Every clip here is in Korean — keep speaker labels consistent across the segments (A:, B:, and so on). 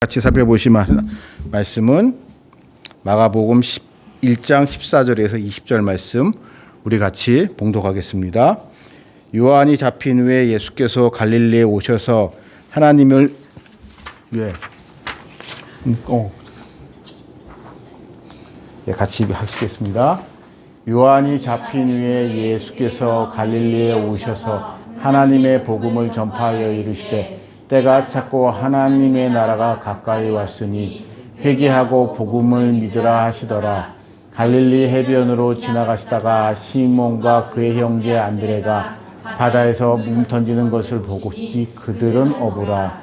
A: 같이 살펴보실 말씀은 마가복음 1장 14절에서 20절 말씀 우리 같이 봉독하겠습니다. 요한이 잡힌 후에 예수께서 갈릴리에 오셔서 하나님을 같이 하시겠습니다. 요한이 잡힌 후에 예수께서 갈릴리에 오셔서 하나님의 복음을 전파하여 이르시되 때가 찼고 하나님의 나라가 가까이 왔으니 회개하고 복음을 믿으라 하시더라. 갈릴리 해변으로 지나가시다가 시몬과 그의 형제 안드레가 바다에서 뭉 던지는 것을 보고 그들은 어부라.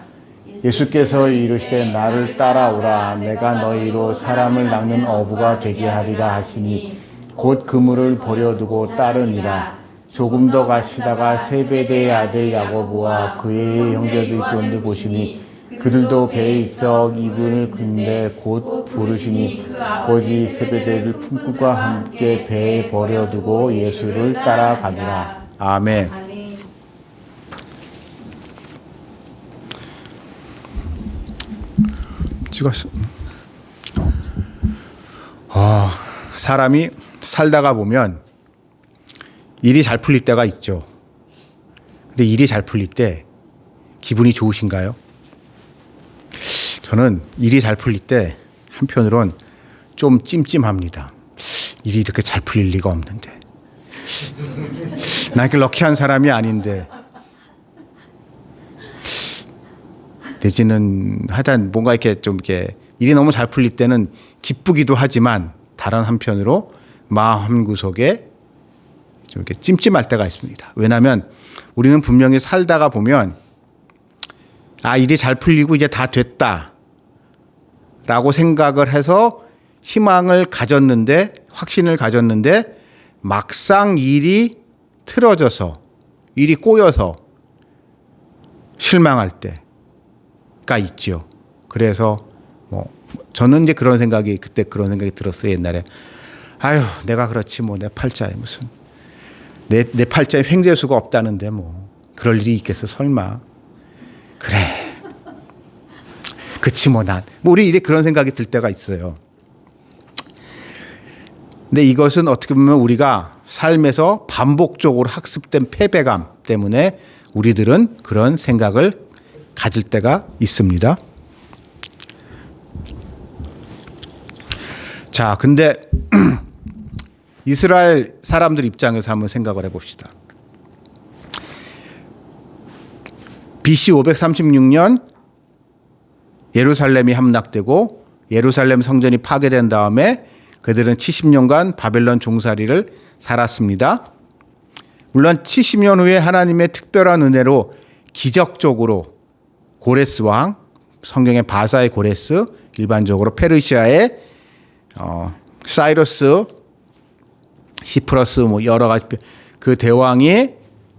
A: 예수께서 이르시되 나를 따라오라. 내가 너희로 사람을 낚는 어부가 되게 하리라 하시니 곧 그물을 버려두고 따르니라. 조금 더 가시다가 세베대의 아들 야고보와 그의 형제들이 있던데 보시니 그들도 배에 있어 이분을 근데 곧 부르시니 아버지 세베대를 품꾼과 함께 배에 버려두고 예수를 따라가니라. 아멘. 찍었어. 사람이 살다가 보면 일이 잘 풀릴 때가 있죠. 근데 일이 잘 풀릴 때 기분이 좋으신가요? 저는 일이 잘 풀릴 때 한편으론 좀 찜찜합니다. 일이 이렇게 잘 풀릴 리가 없는데. 나 이렇게 럭키한 사람이 아닌데. 내지는 하여튼 뭔가 이렇게 좀 이렇게 일이 너무 잘 풀릴 때는 기쁘기도 하지만 다른 한편으로 마음 한구석에 좀 이렇게 찜찜할 때가 있습니다. 왜냐하면 우리는 분명히 살다가 보면 일이 잘 풀리고 이제 다 됐다 라고 생각을 해서 희망을 가졌는데 확신을 가졌는데 막상 일이 틀어져서 일이 꼬여서 실망할 때가 있죠. 그래서 저는 이제 그때 그런 생각이 들었어요. 옛날에 내가 그렇지 내 팔자에 무슨 내 팔자에 횡재수가 없다는데 그럴 일이 있겠어 설마. 그래. 그치 우리 이래 그런 생각이 들 때가 있어요. 근데 이것은 어떻게 보면 우리가 삶에서 반복적으로 학습된 패배감 때문에 우리들은 그런 생각을 가질 때가 있습니다. 자, 근데 이스라엘 사람들 입장에서 한번 생각을 해봅시다. BC 536년 예루살렘이 함락되고 예루살렘 성전이 파괴된 다음에 그들은 70년간 바벨론 종살이를 살았습니다. 물론 70년 후에 하나님의 특별한 은혜로 기적적으로 고레스 왕, 성경의 바사의 고레스, 일반적으로 페르시아의 사이러스, 시프러스 여러 가지 그 대왕이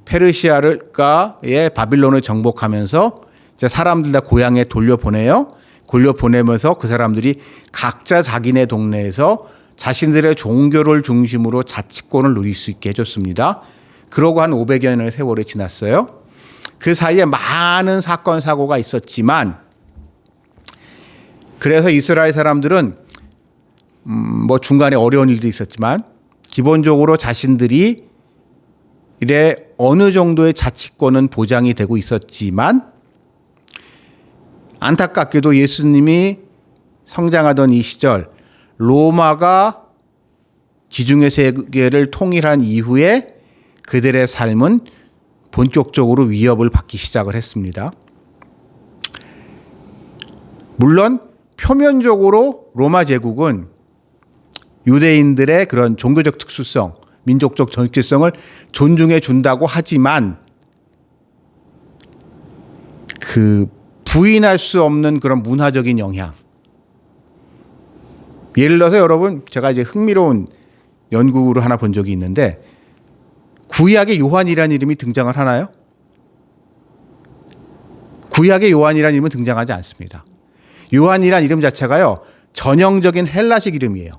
A: 페르시아의 바빌론을 정복하면서 이제 사람들 다 고향에 돌려보내요. 돌려보내면서 그 사람들이 각자 자기네 동네에서 자신들의 종교를 중심으로 자치권을 누릴 수 있게 해줬습니다. 그러고 한 500여 년의 세월이 지났어요. 그 사이에 많은 사건 사고가 있었지만 그래서 이스라엘 사람들은 중간에 어려운 일도 있었지만 기본적으로 자신들이 이래 어느 정도의 자치권은 보장이 되고 있었지만 안타깝게도 예수님이 성장하던 이 시절 로마가 지중해 세계를 통일한 이후에 그들의 삶은 본격적으로 위협을 받기 시작을 했습니다. 물론 표면적으로 로마 제국은 유대인들의 그런 종교적 특수성, 민족적 정체성을 존중해 준다고 하지만 그 부인할 수 없는 그런 문화적인 영향. 예를 들어서 여러분 제가 이제 흥미로운 연구를 하나 본 적이 있는데 구약에 요한이라는 이름이 등장을 하나요? 구약에 요한이라는 이름은 등장하지 않습니다. 요한이라는 이름 자체가요 전형적인 헬라식 이름이에요.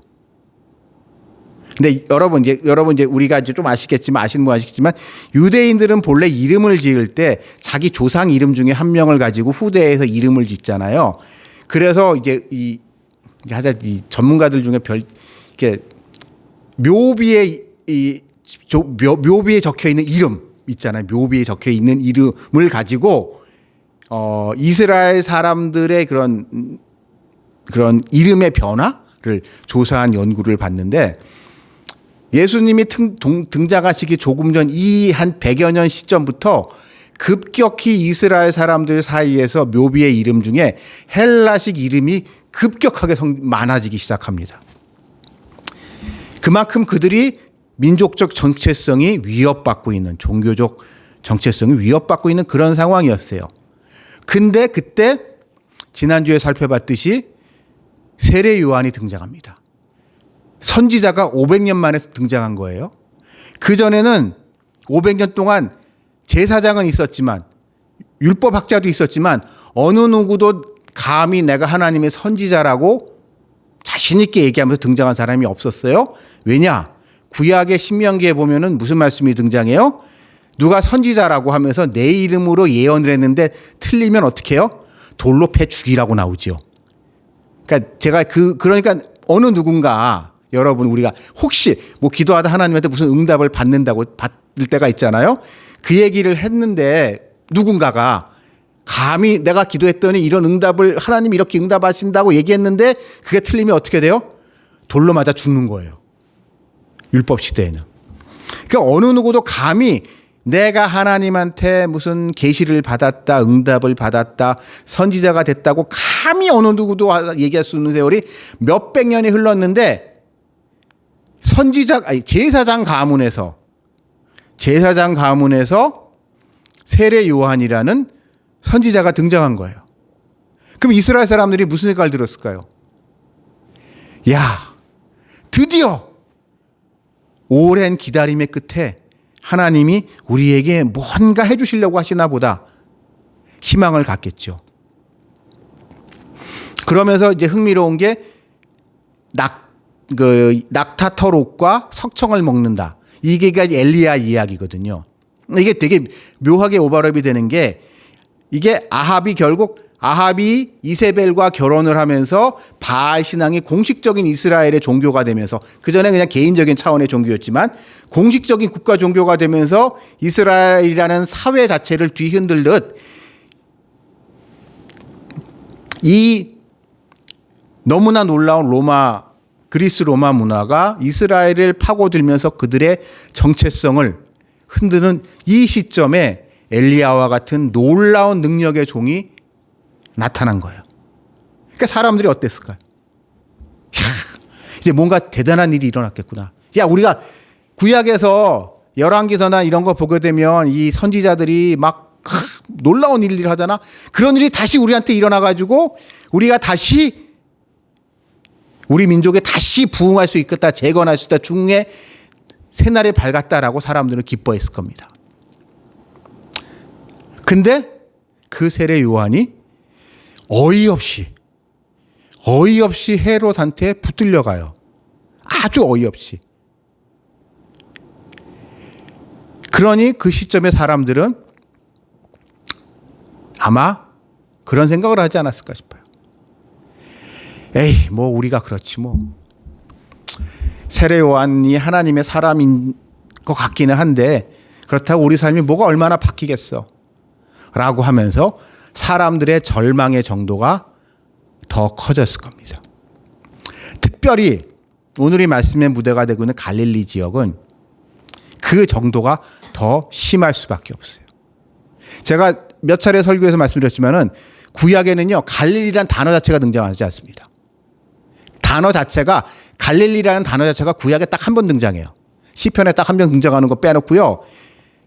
A: 근데 여러분 이제 우리가 이제 좀 아시는 분 아시겠지만 유대인들은 본래 이름을 지을 때 자기 조상 이름 중에 한 명을 가지고 후대에서 이름을 짓잖아요. 그래서 이제 이 전문가들 중에 이렇게 묘비에 묘비에 적혀 있는 이름 있잖아요. 묘비에 적혀 있는 이름을 가지고 이스라엘 사람들의 그런 이름의 변화를 조사한 연구를 봤는데, 예수님이 등장하시기 조금 전 이 한 100여 년 시점부터 급격히 이스라엘 사람들 사이에서 묘비의 이름 중에 헬라식 이름이 급격하게 많아지기 시작합니다. 그만큼 그들이 민족적 정체성이 위협받고 있는, 종교적 정체성이 위협받고 있는 그런 상황이었어요. 근데 그때 지난주에 살펴봤듯이 세례 요한이 등장합니다. 선지자가 500년 만에 등장한 거예요. 그전에는 500년 동안 제사장은 있었지만, 율법학자도 있었지만, 어느 누구도 감히 내가 하나님의 선지자라고 자신 있게 얘기하면서 등장한 사람이 없었어요. 왜냐? 구약의 신명기에 보면은 무슨 말씀이 등장해요? 누가 선지자라고 하면서 내 이름으로 예언을 했는데 틀리면 어떻게 해요? 돌로 패 죽이라고 나오죠. 그러니까 제가 그러니까 어느 누군가, 여러분, 우리가 혹시 뭐 기도하다 하나님한테 무슨 응답을 받을 때가 있잖아요. 그 얘기를 했는데 누군가가 감히 내가 기도했더니 이런 응답을 하나님이 이렇게 응답하신다고 얘기했는데 그게 틀리면 어떻게 돼요? 돌로 맞아 죽는 거예요. 율법 시대에는. 그러니까 어느 누구도 감히 내가 하나님한테 무슨 계시를 받았다, 응답을 받았다, 선지자가 됐다고 감히 어느 누구도 얘기할 수 없는 세월이 몇백 년이 흘렀는데, 제사장 가문에서 세례 요한이라는 선지자가 등장한 거예요. 그럼 이스라엘 사람들이 무슨 생각을 들었을까요? 야, 드디어 오랜 기다림의 끝에 하나님이 우리에게 뭔가 해주시려고 하시나 보다, 희망을 갖겠죠. 그러면서 이제 흥미로운 게 낙타털옷과 석청을 먹는다. 이게 엘리야 이야기거든요. 이게 되게 묘하게 오버랩이 되는 게, 이게 아합이 이세벨과 결혼을 하면서 바알 신앙이 공식적인 이스라엘의 종교가 되면서, 그전에 그냥 개인적인 차원의 종교였지만 공식적인 국가 종교가 되면서 이스라엘이라는 사회 자체를 뒤흔들듯, 이 너무나 놀라운 그리스 로마 문화가 이스라엘을 파고들면서 그들의 정체성을 흔드는 이 시점에 엘리야와 같은 놀라운 능력의 종이 나타난 거예요. 그러니까 사람들이 어땠을까요? 이제 뭔가 대단한 일이 일어났겠구나. 우리가 구약에서 열왕기서나 이런 거 보게 되면 이 선지자들이 막 놀라운 일을 하잖아. 그런 일이 다시 우리한테 일어나가지고 우리가 다시 우리 민족에 다시 부흥할 수 있겠다, 재건할 수 있다, 중에 새날이 밝았다라고 사람들은 기뻐했을 겁니다. 근데 그 세례 요한이 어이없이 헤롯한테 붙들려 가요. 아주 어이없이. 그러니 그 시점에 사람들은 아마 그런 생각을 하지 않았을까 싶어요. 에이, 뭐 우리가 그렇지 뭐. 세례 요한이 하나님의 사람인 것 같기는 한데 그렇다고 우리 삶이 뭐가 얼마나 바뀌겠어 라고 하면서 사람들의 절망의 정도가 더 커졌을 겁니다. 특별히 오늘의 말씀의 무대가 되고 있는 갈릴리 지역은 그 정도가 더 심할 수밖에 없어요. 제가 몇 차례 설교에서 말씀드렸지만은 구약에는요, 갈릴리라는 단어 자체가 등장하지 않습니다. 갈릴리라는 단어 자체가 구약에 딱 한 번 등장해요. 시편에 딱 한 번 등장하는 거 빼놓고요.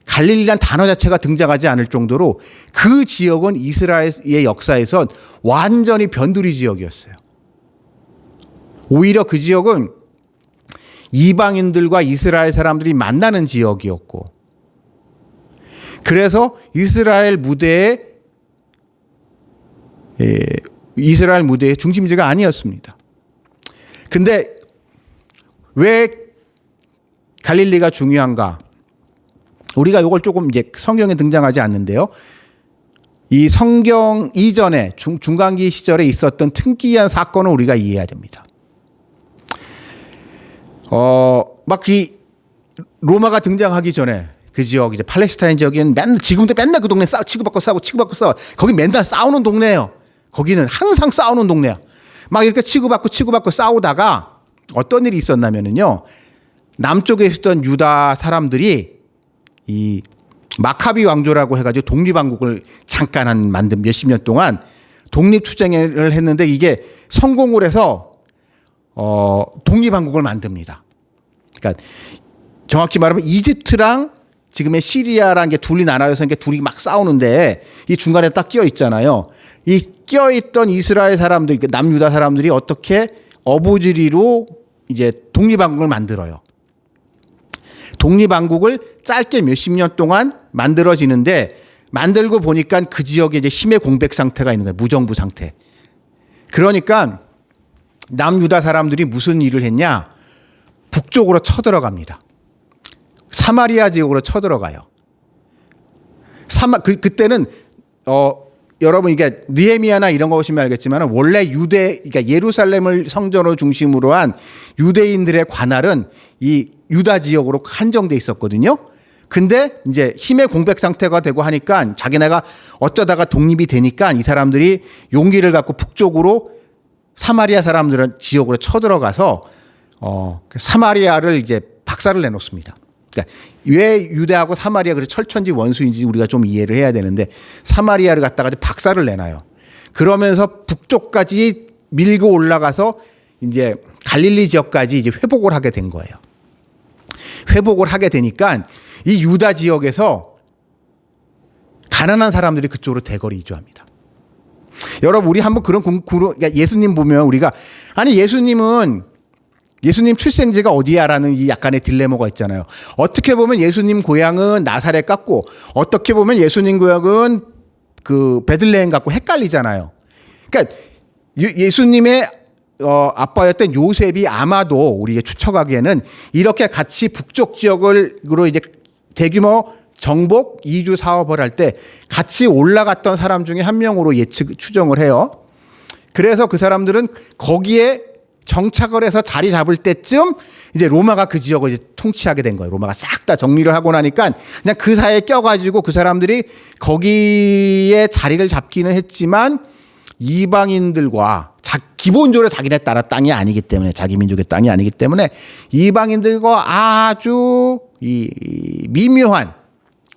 A: 갈릴리라는 단어 자체가 등장하지 않을 정도로 그 지역은 이스라엘의 역사에선 완전히 변두리 지역이었어요. 오히려 그 지역은 이방인들과 이스라엘 사람들이 만나는 지역이었고, 그래서 이스라엘 무대의 중심지가 아니었습니다. 근데 왜 갈릴리가 중요한가? 우리가 이걸 조금 이제 성경에 등장하지 않는데요. 이 성경 이전에 중간기 시절에 있었던 특이한 사건을 우리가 이해해야 됩니다. 막 이 로마가 등장하기 전에 그 지역 이제 팔레스타인 지역은 지금도 맨날 그 동네 치고받고 싸워. 거기 맨날 싸우는 동네예요. 거기는 항상 싸우는 동네야. 막 이렇게 치고받고 싸우다가 어떤 일이 있었냐면은요. 남쪽에 있었던 유다 사람들이 이 마카비 왕조라고 해가지고 독립왕국을 잠깐 만든 몇십 년 동안 독립투쟁을 했는데 이게 성공을 해서 독립왕국을 만듭니다. 그러니까 정확히 말하면 이집트랑 지금의 시리아라는 게 둘이 나눠져서 이게 둘이 막 싸우는데 이 중간에 딱 끼어 있잖아요. 이 끼어 있던 이스라엘 사람들, 남유다 사람들이 어떻게 어부지리로 이제 독립왕국을 만들어요. 독립왕국을 짧게 몇십 년 동안 만들어지는데 만들고 보니까 그 지역에 이제 힘의 공백 상태가 있는 거예요. 무정부 상태. 그러니까 남유다 사람들이 무슨 일을 했냐? 북쪽으로 쳐들어갑니다. 사마리아 지역으로 쳐들어가요. 그때는 여러분 이게 느헤미야나 이런 거 보시면 알겠지만 원래 그러니까 예루살렘을 성전으로 중심으로 한 유대인들의 관할은 이 유다 지역으로 한정돼 있었거든요. 근데 이제 힘의 공백 상태가 되고 하니까 자기네가 어쩌다가 독립이 되니까 이 사람들이 용기를 갖고 북쪽으로 사마리아 사람들은 지역으로 쳐들어가서 사마리아를 이제 박살을 내놓습니다. 그러니까 왜 유대하고 사마리아 그래서 철천지 원수인지 우리가 좀 이해를 해야 되는데 사마리아를 갖다가 박살을 내놔요. 그러면서 북쪽까지 밀고 올라가서 이제 갈릴리 지역까지 이제 회복을 하게 된 거예요. 회복을 하게 되니까 이 유다 지역에서 가난한 사람들이 그쪽으로 대거리 이주합니다. 여러분 우리 한번 그런 그러니까 예수님 보면 우리가 아니 예수님 출생지가 어디야라는 이 약간의 딜레마가 있잖아요. 어떻게 보면 예수님 고향은 나사렛 같고 어떻게 보면 예수님 고향은 그 베들레헴 같고 헷갈리잖아요. 그러니까 예수님의 아빠였던 요셉이 아마도 우리가 추측하기에는 이렇게 같이 북쪽 지역으로 이제 대규모 정복 이주 사업을 할 때 같이 올라갔던 사람 중에 한 명으로 추정을 해요. 그래서 그 사람들은 거기에 정착을 해서 자리 잡을 때쯤 이제 로마가 그 지역을 이제 통치하게 된 거예요. 로마가 싹 다 정리를 하고 나니까 그냥 그 사이에 껴가지고 그 사람들이 거기에 자리를 잡기는 했지만 이방인들과 기본적으로 자기네 나라 땅이 아니기 때문에 자기 민족의 땅이 아니기 때문에 이방인들과 아주 이 미묘한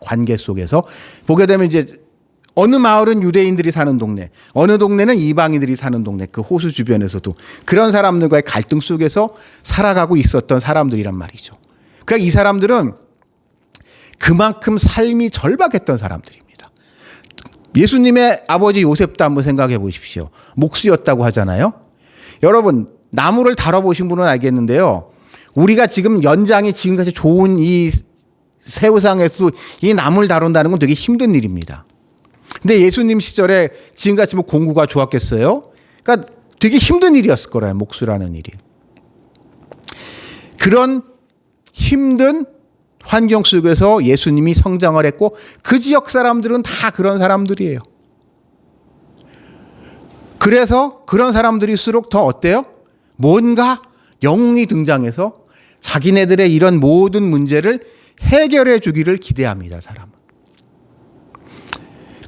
A: 관계 속에서 보게 되면 이제 어느 마을은 유대인들이 사는 동네, 어느 동네는 이방인들이 사는 동네, 그 호수 주변에서도 그런 사람들과의 갈등 속에서 살아가고 있었던 사람들이란 말이죠. 그러니까 이 사람들은 그만큼 삶이 절박했던 사람들입니다. 예수님의 아버지 요셉도 한번 생각해 보십시오. 목수였다고 하잖아요. 여러분 나무를 다뤄보신 분은 알겠는데요. 우리가 지금 연장이 지금까지 좋은 이 세상에서도 이 나무를 다룬다는 건 되게 힘든 일입니다. 근데 예수님 시절에 지금같이 뭐 공구가 좋았겠어요? 그러니까 되게 힘든 일이었을 거라요. 목수라는 일이. 그런 힘든 환경 속에서 예수님이 성장을 했고 그 지역 사람들은 다 그런 사람들이에요. 그래서 그런 사람들일수록 더 어때요? 뭔가 영웅이 등장해서 자기네들의 이런 모든 문제를 해결해 주기를 기대합니다. 사람은.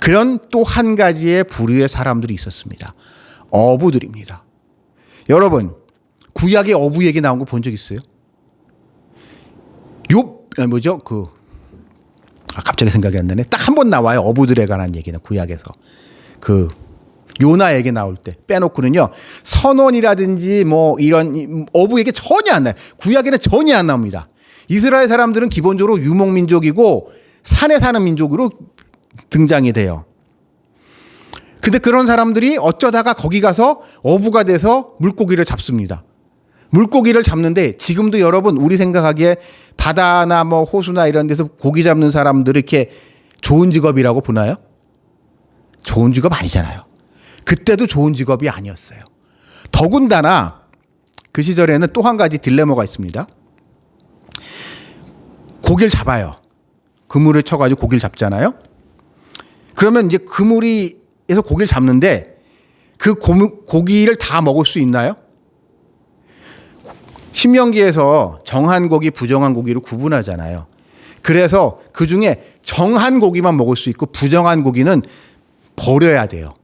A: 그런 또 한 가지의 부류의 사람들이 있었습니다. 어부들입니다. 여러분 구약의 어부 얘기 나온 거 본 적 있어요? 갑자기 생각이 안 나네. 딱 한 번 나와요. 어부들에 관한 얘기는 구약에서. 그 요나 얘기 나올 때 빼놓고는요. 선원이라든지 뭐 이런 어부 얘기 전혀 안 나요. 구약에는 전혀 안 나옵니다. 이스라엘 사람들은 기본적으로 유목민족이고 산에 사는 민족으로 등장이 돼요. 근데 그런 사람들이 어쩌다가 거기 가서 어부가 돼서 물고기를 잡습니다. 물고기를 잡는데 지금도 여러분 우리 생각하기에 바다나 뭐 호수나 이런 데서 고기 잡는 사람들을 이렇게 좋은 직업이라고 보나요? 좋은 직업 아니잖아요. 그때도 좋은 직업이 아니었어요. 더군다나 그 시절에는 또 한 가지 딜레마가 있습니다. 고기를 잡아요. 그물을 쳐가지고 고기를 잡잖아요.
B: 그러면 이제 그물에서 고기를 잡는데 그 고기를 다 먹을 수 있나요? 신명기에서 정한 고기, 부정한 고기로 구분하잖아요. 그래서 그 중에 정한 고기만 먹을 수 있고 부정한 고기는 버려야 돼요.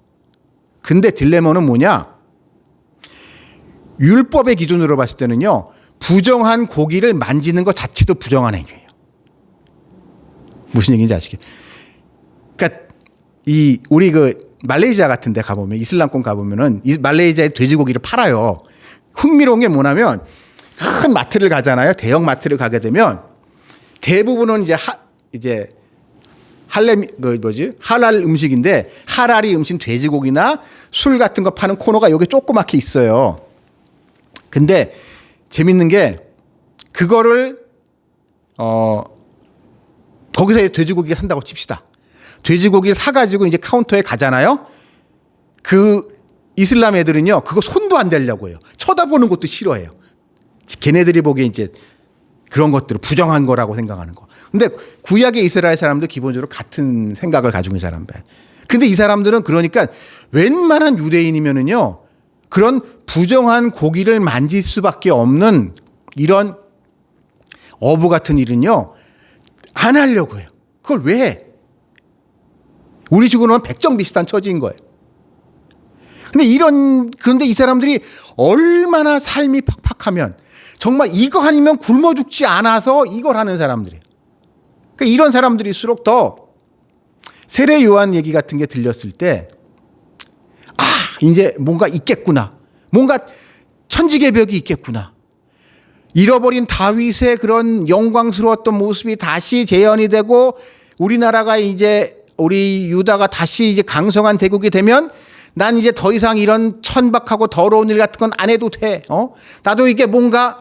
B: 근데 딜레마는 뭐냐? 율법의 기준으로 봤을 때는요, 부정한 고기를 만지는 것 자체도 부정한 행위예요. 무슨 얘기인지 아시겠어요? 그러니까 우리 그 말레이시아 같은 데 가보면, 이슬람권 가보면은 이 말레이시아에 돼지고기를 팔아요. 흥미로운 게 뭐냐면 큰 마트를 가잖아요. 대형 마트를 가게 되면 대부분은 이제 할랄 음식인데, 할랄이 음식 돼지고기나 술 같은 거 파는 코너가 여기 조그맣게 있어요. 근데 재밌는 게 그거를 거기서 돼지고기를 산다고 칩시다. 돼지고기를 사가지고 이제 카운터에 가잖아요. 그 이슬람 애들은요, 그거 손도 안 대려고 해요. 쳐다보는 것도 싫어해요. 걔네들이 보기에 이제 그런 것들을 부정한 거라고 생각하는 거. 근데 구약의 이스라엘 사람도 기본적으로 같은 생각을 가지고 있는 사람들. 근데 이 사람들은 그러니까 웬만한 유대인이면은요, 그런 부정한 고기를 만질 수밖에 없는 이런 어부 같은 일은요, 안 하려고 해요. 그걸 왜 해? 우리 식으로는 백정 비슷한 처지인 거예요. 그런데 이 사람들이 얼마나 삶이 팍팍하면 정말 이거 아니면 굶어 죽지 않아서 이걸 하는 사람들이에요. 그러니까 이런 사람들일수록 더 세례 요한 얘기 같은 게 들렸을 때, 이제 뭔가 있겠구나. 뭔가 천지개벽이 있겠구나. 잃어버린 다윗의 그런 영광스러웠던 모습이 다시 재현이 되고, 우리나라가 이제 우리 유다가 다시 이제 강성한 대국이 되면 난 이제 더 이상 이런 천박하고 더러운 일 같은 건 안 해도 돼. 나도 이게 뭔가,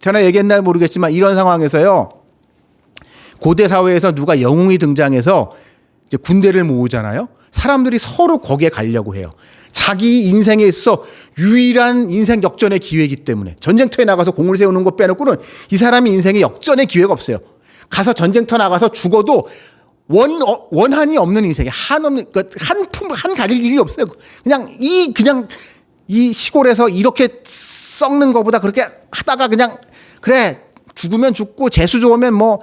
B: 전에 얘기했나 모르겠지만 이런 상황에서요, 고대 사회에서 누가 영웅이 등장해서 이제 군대를 모으잖아요. 사람들이 서로 거기에 가려고 해요. 자기 인생에 있어 유일한 인생 역전의 기회이기 때문에. 전쟁터에 나가서 공을 세우는 거 빼놓고는 이 사람이 인생에 역전의 기회가 없어요. 가서 전쟁터 나가서 죽어도 원한이 없는 인생에 한 가질 일이 없어요. 그냥 이 시골에서 이렇게 썩는 것보다 그렇게 하다가 그냥 그래 죽으면 죽고 재수 좋으면 뭐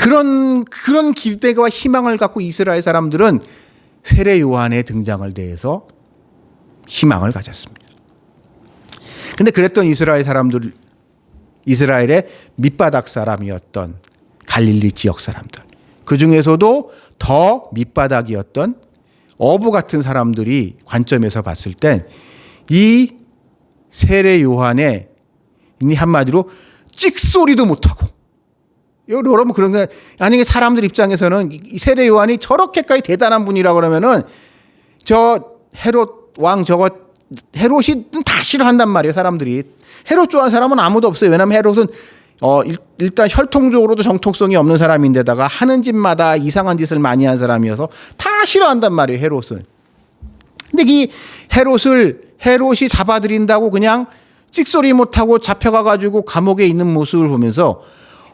B: 그런 기대와 희망을 갖고 이스라엘 사람들은 세례 요한의 등장을 대해서 희망을 가졌습니다. 근데 그랬던 이스라엘 사람들, 이스라엘의 밑바닥 사람이었던 갈릴리 지역 사람들, 그 중에서도 더 밑바닥이었던 어부 같은 사람들이 관점에서 봤을 땐 이 세례 요한의 한마디로 찍소리도 못하고, 여러분 그런 게 아니, 사람들 입장에서는 이 세례 요한이 저렇게까지 대단한 분이라 그러면은 저 헤롯 왕 저거 헤롯이 다 싫어한단 말이에요. 사람들이 헤롯 좋아하는 사람은 아무도 없어요. 왜냐하면 헤롯은 일단 혈통적으로도 정통성이 없는 사람인데다가 하는 짓마다 이상한 짓을 많이 한 사람이어서 다 싫어한단 말이에요. 헤롯은. 근데 이 헤롯이 잡아들인다고 그냥 찍소리 못하고 잡혀가가지고 감옥에 있는 모습을 보면서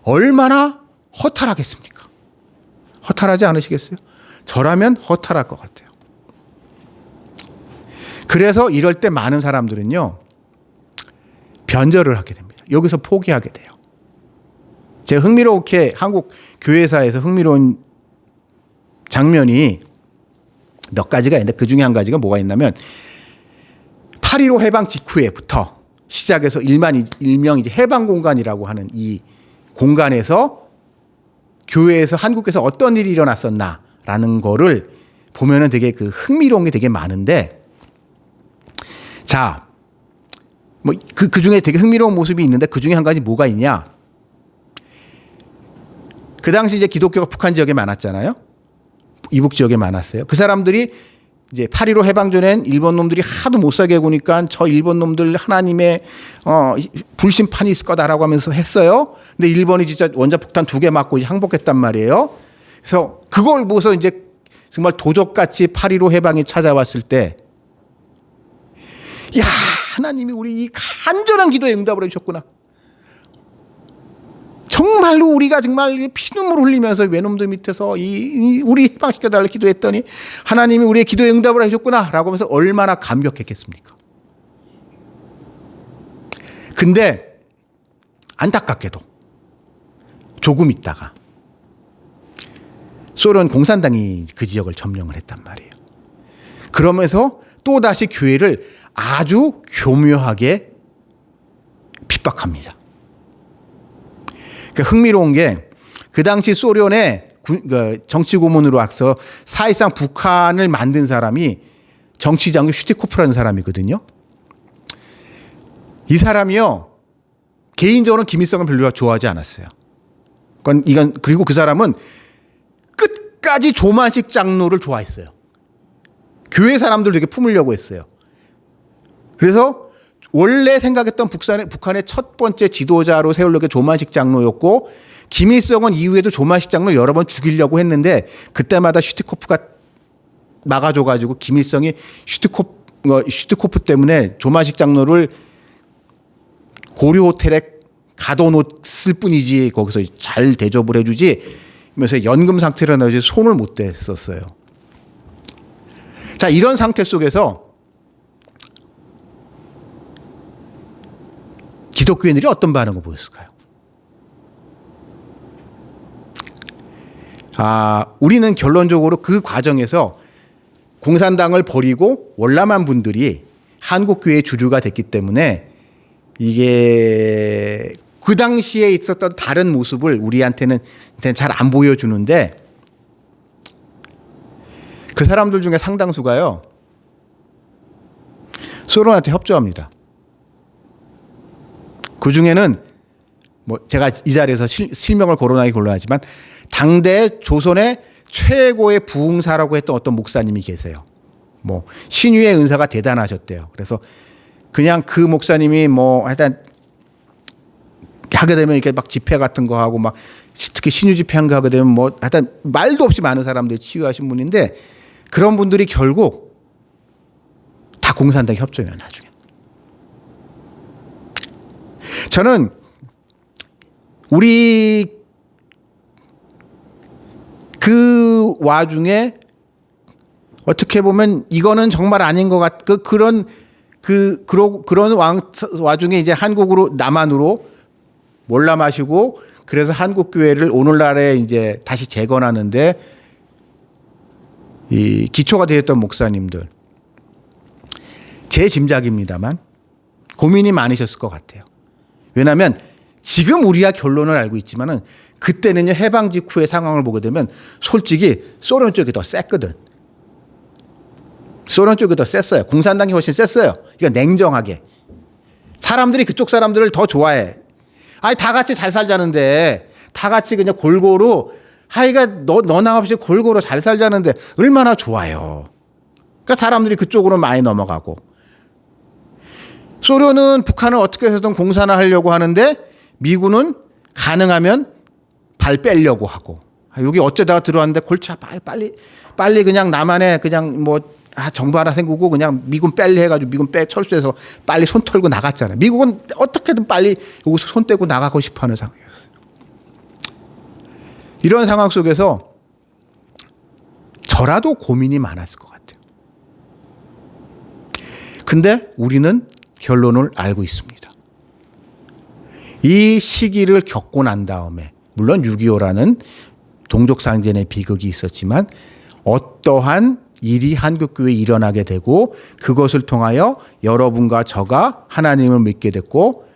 B: 얼마나 허탈하겠습니까? 허탈하지 않으시겠어요? 저라면 허탈할 것 같아요. 그래서 이럴 때 많은 사람들은요, 변절을 하게 됩니다. 여기서 포기하게 돼요. 제가 흥미롭게 한국 교회사에서 흥미로운 장면이 몇 가지가 있는데, 그 중에 한 가지가 뭐가 있냐면 8.15 해방 직후에부터 시작해서 일명 이제 해방 공간이라고 하는 이 공간에서 교회에서 한국에서 어떤 일이 일어났었나라는 거를 보면은 되게 그 흥미로운 게 되게 많은데, 자, 뭐 그 중에 되게 흥미로운 모습이 있는데 그 중에 한 가지 뭐가 있냐? 그 당시 이제 기독교가 북한 지역에 많았잖아요. 이북 지역에 많았어요. 그 사람들이 이제 8.15 해방 전엔 일본 놈들이 하도 못 살게 구니까 저 일본 놈들 하나님의 불심판이 있을 거다라고 하면서 했어요. 근데 일본이 진짜 원자폭탄 2개 맞고 이제 항복했단 말이에요. 그래서 그걸 보고서 이제 정말 도적같이 8.15 해방이 찾아왔을 때, 야, 하나님이 우리 이 간절한 기도에 응답을 해주셨구나. 정말로 우리가 정말 피눈물 흘리면서 외놈들 밑에서 우리 해방시켜달라 기도했더니 하나님이 우리의 기도에 응답을 해줬구나 라고 하면서 얼마나 감격했겠습니까? 근데 안타깝게도 조금 있다가 소련 공산당이 그 지역을 점령을 했단 말이에요. 그러면서 또다시 교회를 아주 교묘하게 핍박합니다. 그러니까 흥미로운 게 그 당시 소련의 정치 고문으로 와서 사실상 북한을 만든 사람이 정치장교 슈티코프라는 사람이거든요. 이 사람이요, 개인적으로는 김일성을 별로 좋아하지 않았어요. 그리고 그 사람은 끝까지 조만식 장로를 좋아했어요. 교회 사람들 되게 품으려고 했어요. 그래서 원래 생각했던 북한의 첫 번째 지도자로 세우려고 게 조만식 장로였고, 김일성은 이후에도 조만식 장로 여러 번 죽이려고 했는데 그때마다 슈티코프가 막아줘가지고 김일성이 슈티코프 때문에 조만식 장로를 고려 호텔에 가둬놓았을 뿐이지 거기서 잘 대접을 해주지 하면서 연금 상태로 나오지 손을 못 댔었어요. 자, 이런 상태 속에서 기독교인들이 어떤 반응을 보였을까요? 우리는 결론적으로 그 과정에서 공산당을 버리고 월남한 분들이 한국교회의 주류가 됐기 때문에 이게 그 당시에 있었던 다른 모습을 우리한테는 잘 안 보여주는데, 그 사람들 중에 상당수가요, 소련한테 협조합니다. 그 중에는 제가 이 자리에서 실명을 거론하기 곤란하지만 당대 조선의 최고의 부흥사라고 했던 어떤 목사님이 계세요. 신유의 은사가 대단하셨대요. 그래서 그냥 그 목사님이 하여튼 하게 되면 이렇게 막 집회 같은 거 하고 막 특히 신유 집회 한 거 하게 되면 하여튼 말도 없이 많은 사람들이 치유하신 분인데, 그런 분들이 결국 다 공산당 협조해요, 나중에. 저는 우리 그 와중에 어떻게 보면 이거는 정말 아닌 것 그런 와중에 이제 한국으로 남한으로 몰라마시고, 그래서 한국 교회를 오늘날에 이제 다시 재건하는데 이 기초가 되었던 목사님들, 제 짐작입니다만 고민이 많으셨을 것 같아요. 왜냐하면 지금 우리가 결론을 알고 있지만은 그때는요, 해방 직후의 상황을 보게 되면 솔직히 소련 쪽이 더 셌거든. 소련 쪽이 더 셌어요. 공산당이 훨씬 셌어요. 그러니까 냉정하게. 사람들이 그쪽 사람들을 더 좋아해. 다 같이 잘 살자는데, 다 같이 그냥 골고루, 너나 없이 골고루 잘 살자는데 얼마나 좋아요. 그러니까 사람들이 그쪽으로 많이 넘어가고. 소련은 북한을 어떻게 해서든 공산화하려고 하는데 미군은 가능하면 발 빼려고 하고. 여기 어쩌다가 들어왔는데 골치 아파. 빨리 그냥 남한에 그냥 정부 하나 생기고 그냥 미군 빨리 해가지고 미군 철수해서 빨리 손 털고 나갔잖아요. 미국은 어떻게든 빨리 여기서 손 떼고 나가고 싶어하는 상황이었어요. 이런 상황 속에서 저라도 고민이 많았을 것 같아요. 근데 우리는 결론을 알고 있습니다. 이 시기를 겪고 난 다음에, 물론 6.25라는 동족상전의 비극이 있었지만 어떠한 일이 한국교회에 일어나게 되고, 그것을 통하여 여러분과 저가 하나님을 믿게 됐고,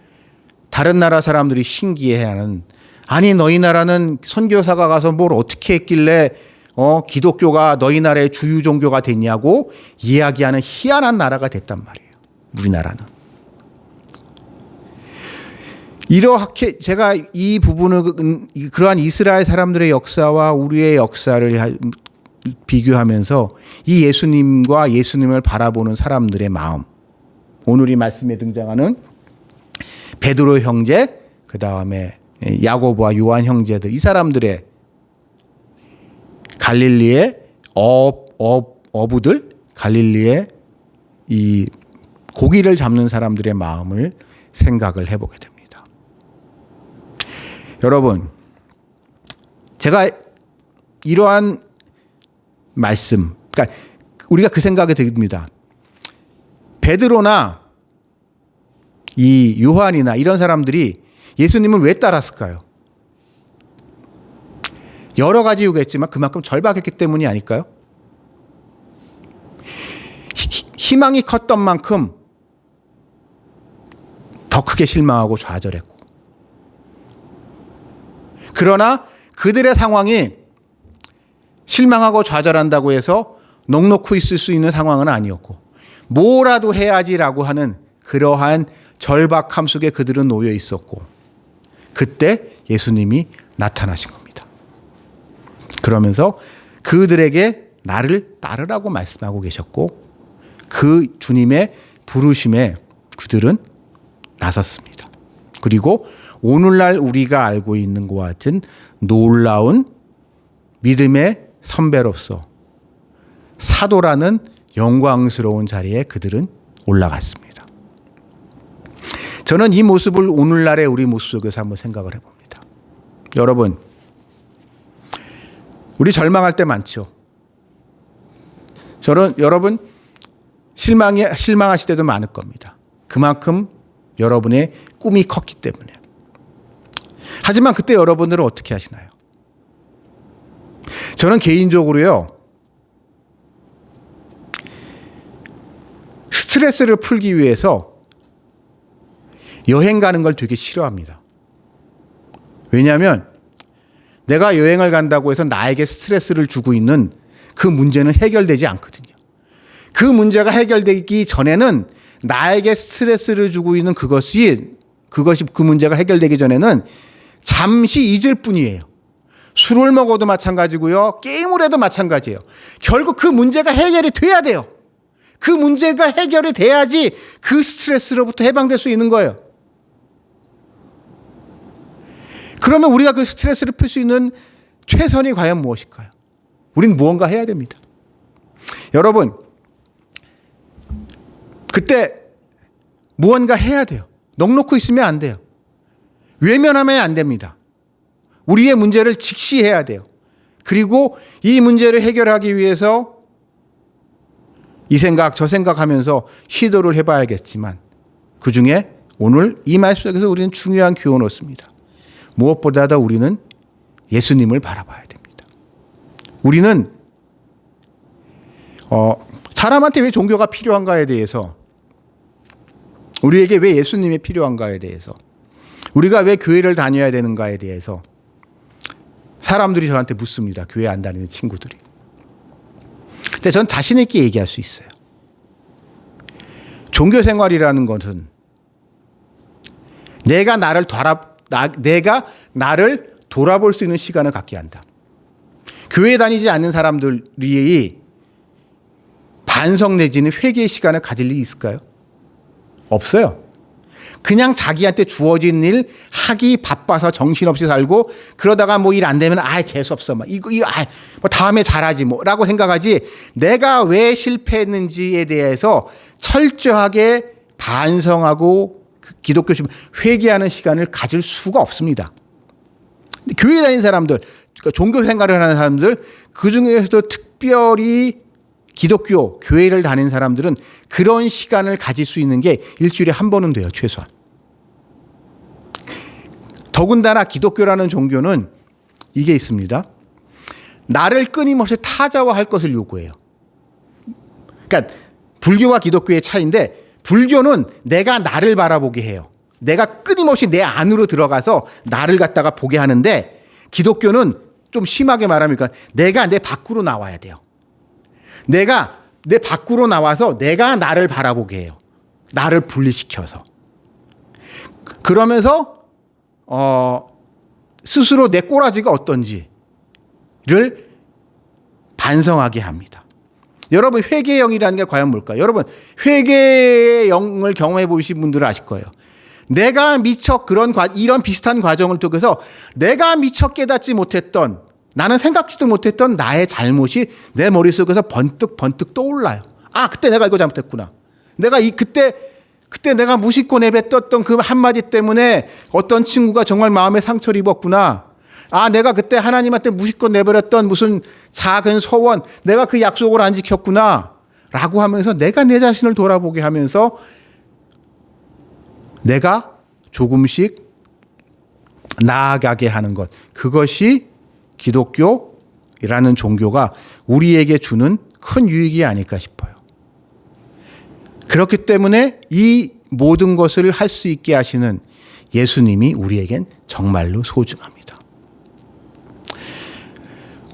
B: 다른 나라 사람들이 신기해하는, 아니 너희 나라는 선교사가 가서 뭘 어떻게 했길래 기독교가 너희 나라의 주유 종교가 됐냐고 이야기하는 희한한 나라가 됐단 말이에요, 우리나라는. 이렇게 제가 이 부분을, 그러한 이스라엘 사람들의 역사와 우리의 역사를 비교하면서 이 예수님과 예수님을 바라보는 사람들의 마음, 오늘 이 말씀에 등장하는 베드로 형제, 그 다음에 야고보와 요한 형제들, 이 사람들의 갈릴리의 어부들, 갈릴리의 이 고기를 잡는 사람들의 마음을 생각을 해보게 됩니다. 여러분, 제가 이러한 말씀, 그러니까 우리가 그 생각이 듭니다. 베드로나 이 요한이나 이런 사람들이 예수님을 왜 따랐을까요? 여러 가지 이유가 있지만 그만큼 절박했기 때문이 아닐까요? 희망이 컸던 만큼 더 크게 실망하고 좌절했고, 그러나 그들의 상황이 실망하고 좌절한다고 해서 넋놓고 있을 수 있는 상황은 아니었고, 뭐라도 해야지라고 하는 그러한 절박함 속에 그들은 놓여 있었고, 그때 예수님이 나타나신 겁니다. 그러면서 그들에게 나를 따르라고 말씀하고 계셨고, 그 주님의 부르심에 그들은 나섰습니다. 그리고 오늘날 우리가 알고 있는 것과 같은 놀라운 믿음의 선배로서 사도라는 영광스러운 자리에 그들은 올라갔습니다. 저는 이 모습을 오늘날의 우리 모습 속에서 한번 생각을 해봅니다. 여러분, 우리 절망할 때 많죠. 여러분 실망하실 때도 많을 겁니다. 그만큼 여러분의 꿈이 컸기 때문에. 하지만 그때 여러분들은 어떻게 하시나요? 저는 개인적으로요, 스트레스를 풀기 위해서 여행 가는 걸 되게 싫어합니다. 왜냐하면 내가 여행을 간다고 해서 나에게 스트레스를 주고 있는 그 문제는 해결되지 않거든요. 그 문제가 해결되기 전에는 나에게 스트레스를 주고 있는 그것이 그 문제가 해결되기 전에는 잠시 잊을 뿐이에요. 술을 먹어도 마찬가지고요. 게임을 해도 마찬가지예요. 결국 그 문제가 해결이 돼야 돼요. 그 문제가 해결이 돼야지 그 스트레스로부터 해방될 수 있는 거예요. 그러면 우리가 그 스트레스를 풀 수 있는 최선이 과연 무엇일까요? 우리는 무언가 해야 됩니다. 여러분, 그때 무언가 해야 돼요. 넋놓고 있으면 안 돼요. 외면하면 안 됩니다. 우리의 문제를 직시해야 돼요. 그리고 이 문제를 해결하기 위해서 이 생각 저 생각하면서 시도를 해봐야겠지만, 그중에 오늘 이 말씀 속에서 우리는 중요한 교훈을 얻습니다. 무엇보다도 우리는 예수님을 바라봐야 됩니다. 우리는 사람한테 왜 종교가 필요한가에 대해서, 우리에게 왜 예수님이 필요한가에 대해서, 우리가 왜 교회를 다녀야 되는가에 대해서 사람들이 저한테 묻습니다. 교회 안 다니는 친구들이. 근데 전 자신 있게 얘기할 수 있어요. 종교 생활이라는 것은 내가 나를 돌아볼 수 있는 시간을 갖게 한다. 교회 다니지 않는 사람들이 반성 내지는 회개의 시간을 가질 일이 있을까요? 없어요. 그냥 자기한테 주어진 일 하기 바빠서 정신없이 살고, 그러다가 뭐 일 안 되면 재수없어. 뭐 다음에 잘하지 뭐라고 생각하지, 내가 왜 실패했는지에 대해서 철저하게 반성하고 기독교심 회개하는 시간을 가질 수가 없습니다. 교회 다니는 사람들, 그러니까 종교 생활을 하는 사람들, 그중에서도 특별히 기독교 교회를 다니는 사람들은 그런 시간을 가질 수 있는 게 일주일에 한 번은 돼요, 최소한. 더군다나 기독교라는 종교는 이게 있습니다. 나를 끊임없이 타자화할 것을 요구해요. 그러니까 불교와 기독교의 차이인데, 불교는 내가 나를 바라보게 해요. 내가 끊임없이 내 안으로 들어가서 나를 갖다가 보게 하는데, 기독교는 좀 심하게 말하면 내가 내 밖으로 나와야 돼요. 내가 내 밖으로 나와서 내가 나를 바라보게 해요. 나를 분리시켜서. 그러면서 스스로 내 꼬라지가 어떤지를 반성하게 합니다. 여러분, 회개의 영이라는 게 과연 뭘까요? 여러분, 회개의 영을 경험해 보신 분들은 아실 거예요. 내가 미처 이런 비슷한 과정을 통해서 내가 미처 깨닫지 못했던, 나는 생각지도 못했던 나의 잘못이 내 머릿속에서 번뜩 떠올라요. 그때 내가 이거 잘못했구나. 내가 그때 그때 내가 무심코 내뱉었던 그 한마디 때문에 어떤 친구가 정말 마음에 상처를 입었구나. 아, 내가 그때 하나님한테 무심코 내버렸던 무슨 작은 소원, 내가 그 약속을 안 지켰구나. 라고 하면서 내가 내 자신을 돌아보게 하면서 내가 조금씩 나아가게 하는 것. 그것이 기독교라는 종교가 우리에게 주는 큰 유익이 아닐까 싶어요. 그렇기 때문에 이 모든 것을 할 수 있게 하시는 예수님이 우리에겐 정말로 소중합니다.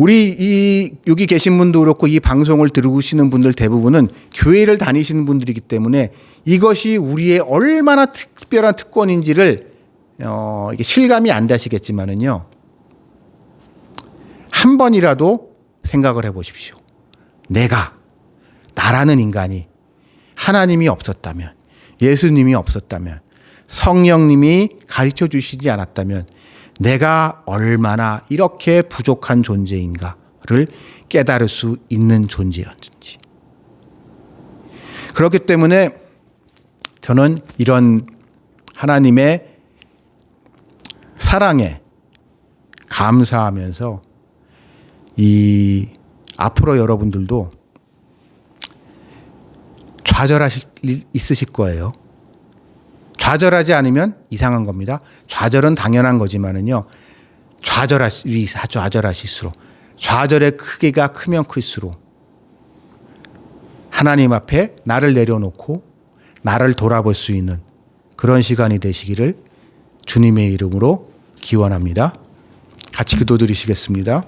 B: 우리 여기 계신 분도 그렇고 이 방송을 들으시는 분들 대부분은 교회를 다니시는 분들이기 때문에 이것이 우리의 얼마나 특별한 특권인지를 이게 실감이 안 되시겠지만은요. 한 번이라도 생각을 해 보십시오. 나라는 인간이 하나님이 없었다면, 예수님이 없었다면, 성령님이 가르쳐 주시지 않았다면 내가 얼마나 이렇게 부족한 존재인가를 깨달을 수 있는 존재였는지. 그렇기 때문에 저는 이런 하나님의 사랑에 감사하면서 이 앞으로 여러분들도 좌절하실 일 있으실 거예요. 좌절하지 않으면 이상한 겁니다. 좌절은 당연한 거지만은요. 좌절하실수록 좌절의 크기가 크면 클수록 하나님 앞에 나를 내려놓고 나를 돌아볼 수 있는 그런 시간이 되시기를 주님의 이름으로 기원합니다. 같이 기도드리시겠습니다.